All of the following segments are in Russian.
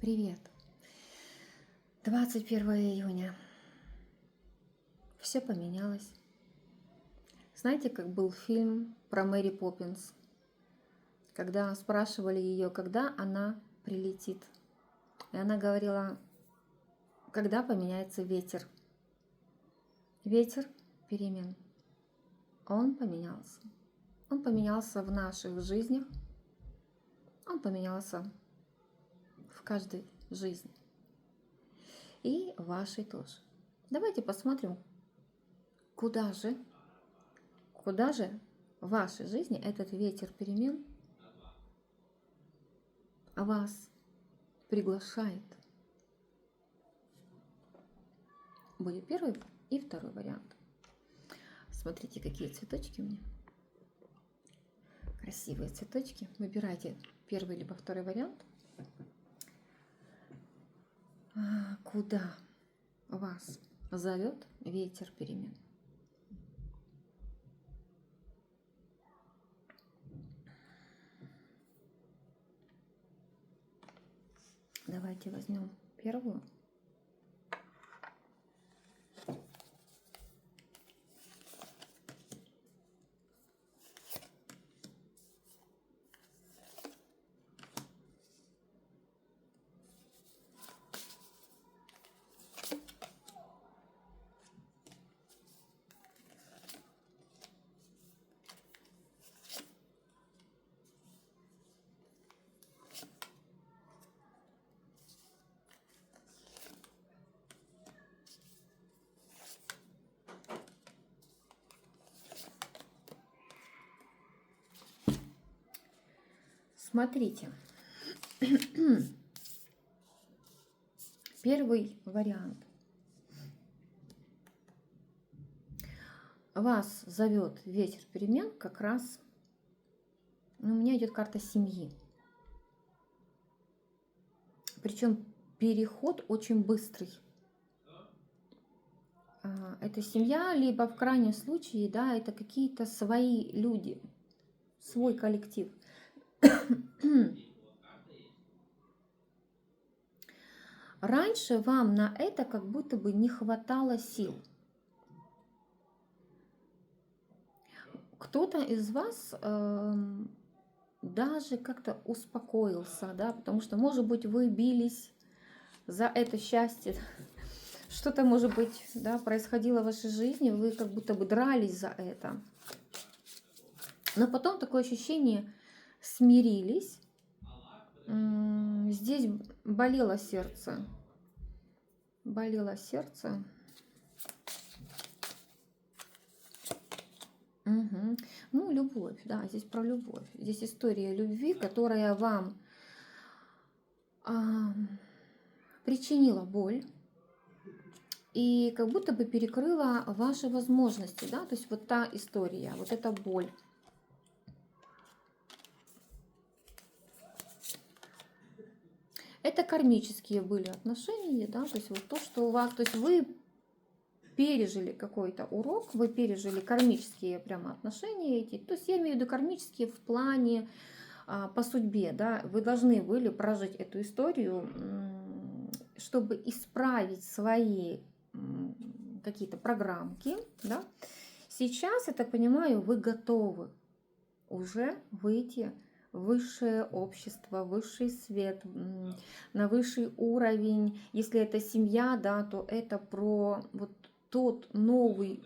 Привет. 21 июня. Все поменялось. Знаете, как был фильм про Мэри Поппинс, когда спрашивали ее, когда она прилетит. И она говорила, когда поменяется ветер. Ветер перемен. Он поменялся. Он поменялся в наших жизнях. Он поменялся в каждой жизни. И в вашей тоже. Давайте посмотрим, куда же в вашей жизни этот ветер перемен вас приглашает. Будет первый и второй вариант. Смотрите, какие цветочки у меня. Красивые цветочки. Выбирайте первый либо второй вариант. Куда вас зовет ветер перемен? Давайте возьмем первую. Смотрите. Первый вариант. Вас зовет ветер перемен как раз, у меня идет карта семьи. Причем переход очень быстрый. Это семья, либо в крайнем случае, да, это какие-то свои люди, свой коллектив. Раньше вам на это как будто бы не хватало сил. Кто-то из вас даже как-то успокоился, да, потому что, может быть, вы бились за это счастье, что-то, может быть, да, происходило в вашей жизни, вы как будто бы дрались за это. Но потом такое ощущение, смирились, здесь болело сердце. Болело сердце. Угу. Ну, любовь, да, здесь про любовь. Здесь история любви, которая вам причинила боль и как будто бы перекрыла ваши возможности, да, то есть вот та история, вот эта боль. Это кармические были отношения, да, то есть вот то, что у вас, то есть вы пережили какой-то урок, вы пережили кармические прямо отношения эти, то есть я имею в виду кармические в плане по судьбе, да, вы должны были прожить эту историю, чтобы исправить свои какие-то программки, да. Сейчас, я так понимаю, вы готовы уже выйти в высшее общество, высший свет, на высший уровень. Если это семья, да, то это про вот тот новый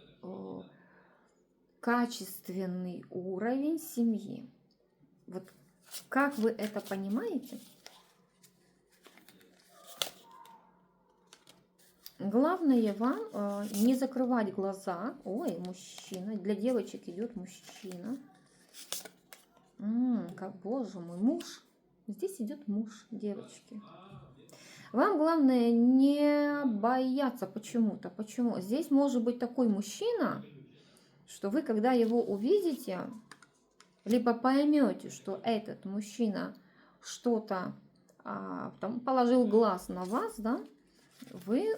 качественный уровень семьи. Вот как вы это понимаете? Главное вам не закрывать глаза. Ой, мужчина. Для девочек идет мужчина. Как, боже мой, муж. Здесь идет муж, девочки. Вам главное не бояться почему-то. Почему? Здесь может быть такой мужчина, что вы, когда его увидите, либо поймете, что этот мужчина что-то положил глаз на вас, да, вы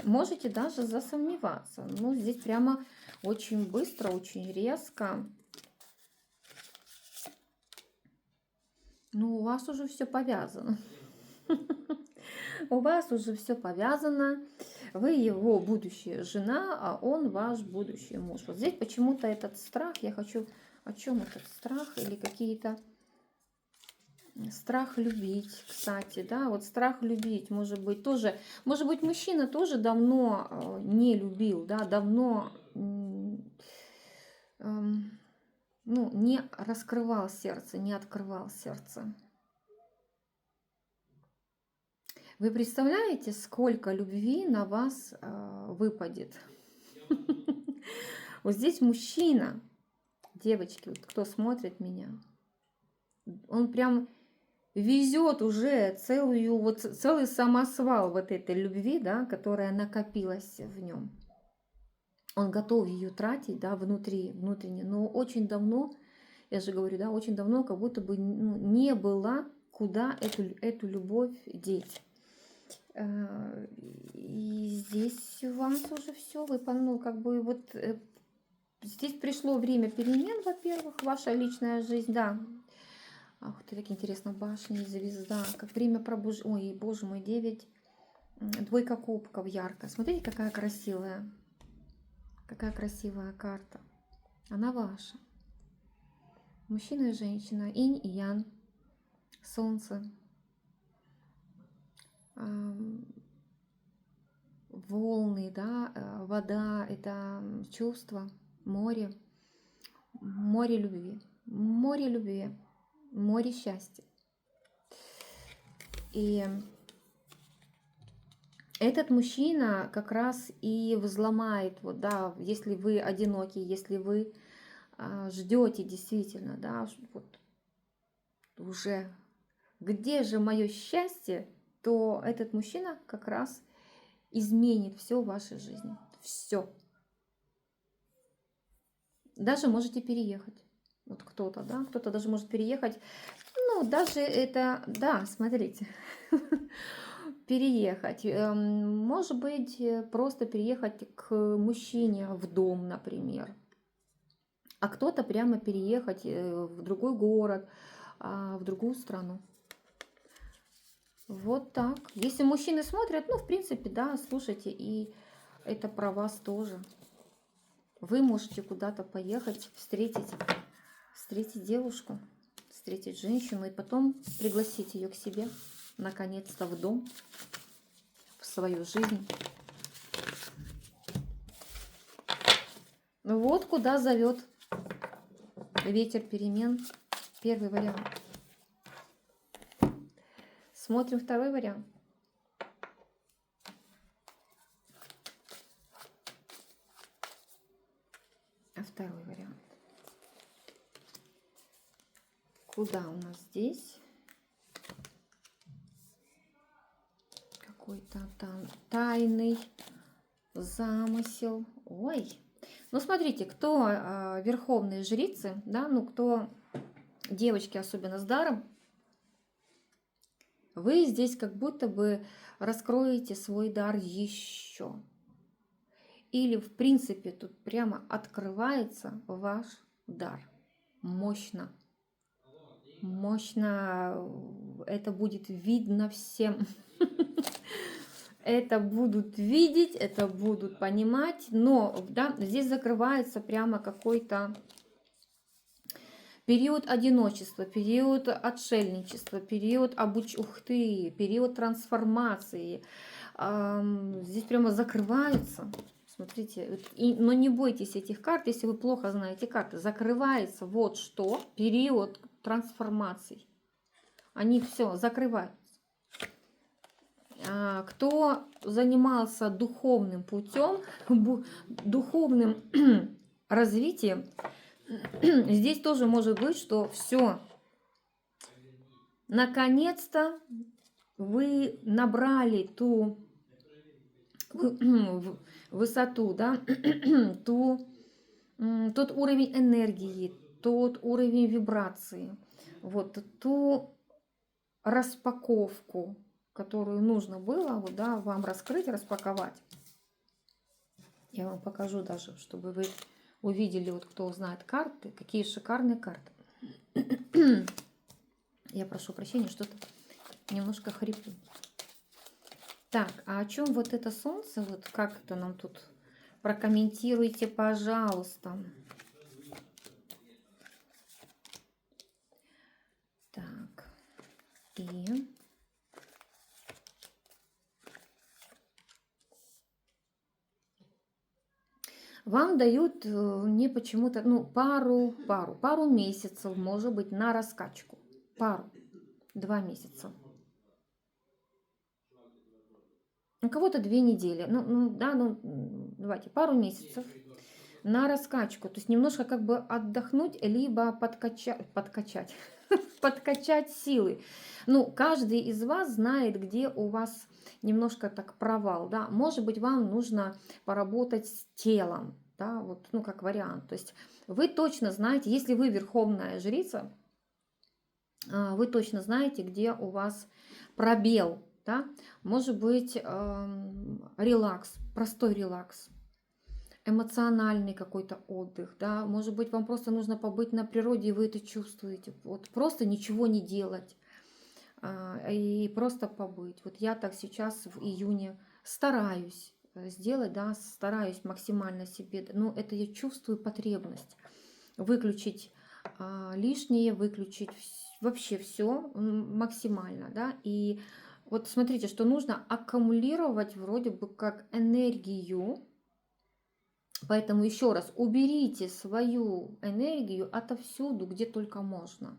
можете даже засомневаться. Ну, здесь прямо очень быстро, очень резко. Ну, у вас уже все повязано. У вас уже все повязано. Вы его будущая жена, а он ваш будущий муж. Вот здесь почему-то этот страх, я хочу... О чем этот страх? Или какие-то... Страх любить, кстати, да, вот страх любить, может быть, тоже, может быть, мужчина тоже давно не любил, да, давно, ну, не раскрывал сердце, не открывал сердце. Вы представляете, сколько любви на вас выпадет? Вот здесь мужчина, девочки, вот кто смотрит меня, он прям везет уже целый самосвал вот этой любви, да, которая накопилась в нем. Он готов ее тратить, да, внутренне, но очень давно, я же говорю, да, очень давно как будто бы не было куда эту любовь деть. И здесь у вас уже все, вы, ну, как бы вот здесь пришло время перемен, во-первых, ваша личная жизнь, да. Ах ты, так интересно, башня и звезда, как время пробуждения. Ой, боже мой, 9, двойка кубков ярко. Смотрите, какая красивая карта. Она ваша. Мужчина и женщина, инь и ян, солнце, волны, да, вода, это чувство, море, море любви, море счастья. И этот мужчина как раз и взломает, вот, да, если вы одиноки, если вы ждете действительно, да, вот уже где же мое счастье, то этот мужчина как раз изменит все в вашей жизни. Все. Даже можете переехать. Вот кто-то, да, кто-то даже может переехать. Ну, даже это, да, смотрите, переехать. Может быть, просто переехать к мужчине в дом, например. А кто-то прямо переехать в другой город, в другую страну. Вот так. Если мужчины смотрят, ну, в принципе, да, слушайте, и это про вас тоже. Вы можете куда-то поехать, встретить девушку, встретить женщину и потом пригласить ее к себе, наконец-то, в дом, в свою жизнь. Вот куда зовет ветер перемен. Первый вариант. Смотрим второй вариант. Второй вариант. Куда у нас здесь? Какой-то там тайный замысел. Ой. Ну, смотрите, кто верховные жрицы, да, ну, кто девочки, особенно с даром, вы здесь как будто бы раскроете свой дар еще. Или, в принципе, тут прямо открывается ваш дар. Мощно. Мощно. Это будет видно всем. Это будут видеть, это будут понимать. Но да, здесь закрывается прямо какой-то период одиночества, период отшельничества, период период трансформации. Здесь прямо закрываются. Смотрите, но не бойтесь этих карт, если вы плохо знаете карты. Закрывается вот что, период трансформаций. Они все закрываются. Кто занимался духовным путем, духовным развитием, здесь тоже может быть, что все, наконец-то вы набрали ту высоту, да, тот уровень энергии, тот уровень вибрации, вот ту распаковку, которую нужно было вот, да, вам раскрыть, распаковать. Я вам покажу даже, чтобы вы увидели, вот кто знает карты, какие шикарные карты. Я прошу прощения, что-то немножко хриплю. Так, а о чем вот это солнце? Вот как это нам тут? Прокомментируйте, пожалуйста. Так, и вам дают мне почему-то, ну, пару месяцев, может быть, на раскачку. Пару, 2 месяца. У кого-то 2 недели. Ну да, ну, давайте, пару месяцев на раскачку. То есть немножко как бы отдохнуть, либо подкачать, подкачать силы. Ну, каждый из вас знает, где у вас немножко так провал, да. Может быть, вам нужно поработать с телом, да, вот, ну, как вариант. То есть вы точно знаете, если вы верховная жрица, вы точно знаете, где у вас пробел, да. Может быть, релакс, простой релакс, эмоциональный какой-то отдых, да, может быть, вам просто нужно побыть на природе, и вы это чувствуете, вот просто ничего не делать, и просто побыть. Вот я так сейчас в июне стараюсь сделать, да, стараюсь максимально себе, ну, это я чувствую потребность выключить лишнее, выключить вообще все максимально, да, и вот смотрите, что нужно аккумулировать вроде бы как энергию. Поэтому еще раз, уберите свою энергию отовсюду, где только можно.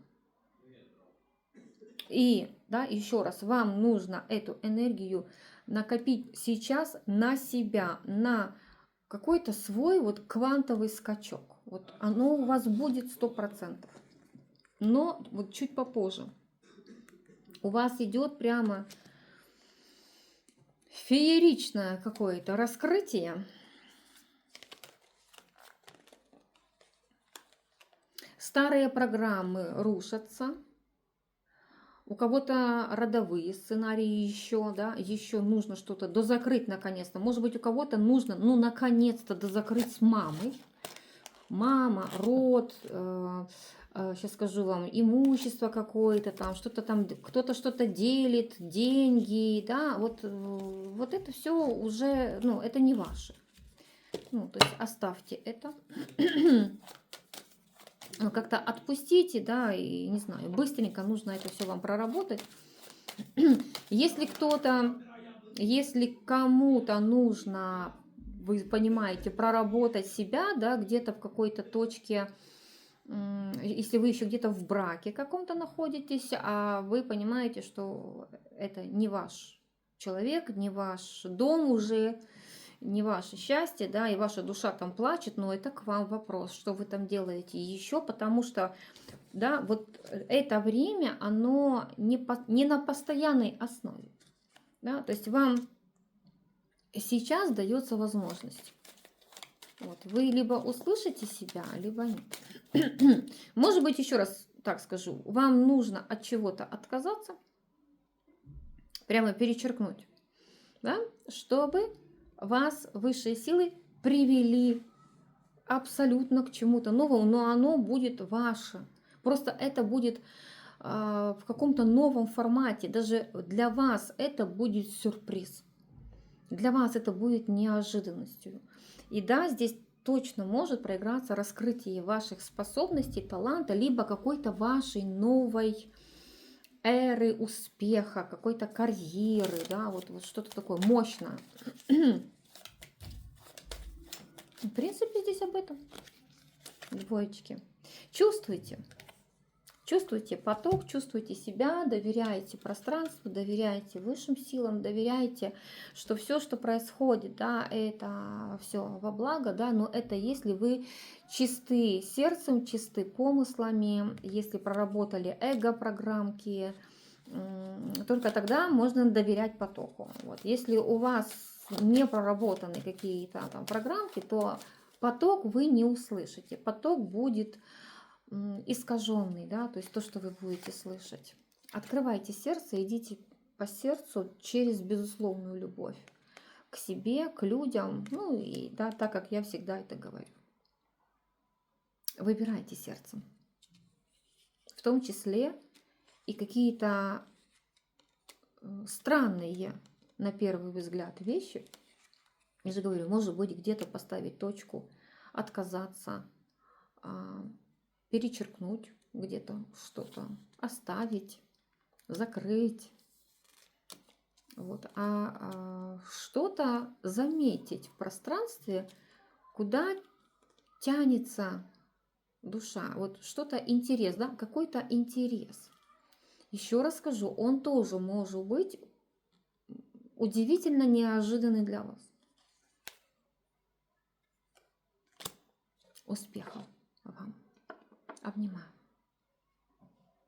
И, да, еще раз, вам нужно эту энергию накопить сейчас на себя, на какой-то свой вот квантовый скачок. Вот оно у вас будет 100%. Но вот чуть попозже. У вас идет прямо фееричное какое-то раскрытие. Старые программы рушатся. У кого-то родовые сценарии еще, да, еще нужно что-то дозакрыть наконец-то. Может быть, у кого-то нужно, ну, наконец-то дозакрыть с мамой. Мама, род, сейчас скажу вам, имущество какое-то там, что-то там, кто-то что-то делит, деньги, да, вот это все уже, ну, это не ваше. Ну, то есть оставьте это. Как-то отпустите, да, и не знаю, быстренько нужно это все вам проработать. Если если кому-то нужно, вы понимаете, проработать себя, да, где-то в какой-то точке, если вы еще где-то в браке каком-то находитесь, а вы понимаете, что это не ваш человек, не ваш дом уже, не ваше счастье, да, и ваша душа там плачет, но это к вам вопрос, что вы там делаете еще, потому что, да, вот это время, оно не на постоянной основе, да, то есть вам сейчас дается возможность. Вот, вы либо услышите себя, либо нет. Может быть, еще раз так скажу, вам нужно от чего-то отказаться, прямо перечеркнуть, да, чтобы вас высшие силы привели абсолютно к чему-то новому, но оно будет ваше. Просто это будет в каком-то новом формате. Даже для вас это будет сюрприз. Для вас это будет неожиданностью. И да, здесь точно может проиграться раскрытие ваших способностей, таланта, либо какой-то вашей новой эры успеха, какой-то карьеры, да, вот что-то такое мощное. В принципе, здесь об этом. Двоечки. Чувствуйте. Чувствуйте поток, чувствуйте себя, доверяйте пространству, доверяйте высшим силам, доверяйте, что все, что происходит, да, это все во благо, да, но это если вы чисты сердцем, чисты помыслами, если проработали эго-программки, только тогда можно доверять потоку. Вот. Если у вас не проработаны какие-то там программки, то поток вы не услышите. Поток будет искаженный, да, то есть то, что вы будете слышать. Открывайте сердце, идите по сердцу через безусловную любовь к себе, к людям, ну и да, так как я всегда это говорю. Выбирайте сердцем. В том числе и какие-то странные на первый взгляд вещи. Я же говорю, может быть, где-то поставить точку, отказаться, перечеркнуть где-то что-то, оставить, закрыть. Вот. Что-то заметить в пространстве, куда тянется душа. Вот что-то интерес, да, какой-то интерес. Еще раз скажу, он тоже может быть удивительно неожиданный для вас. Успехов вам. Обнимаю.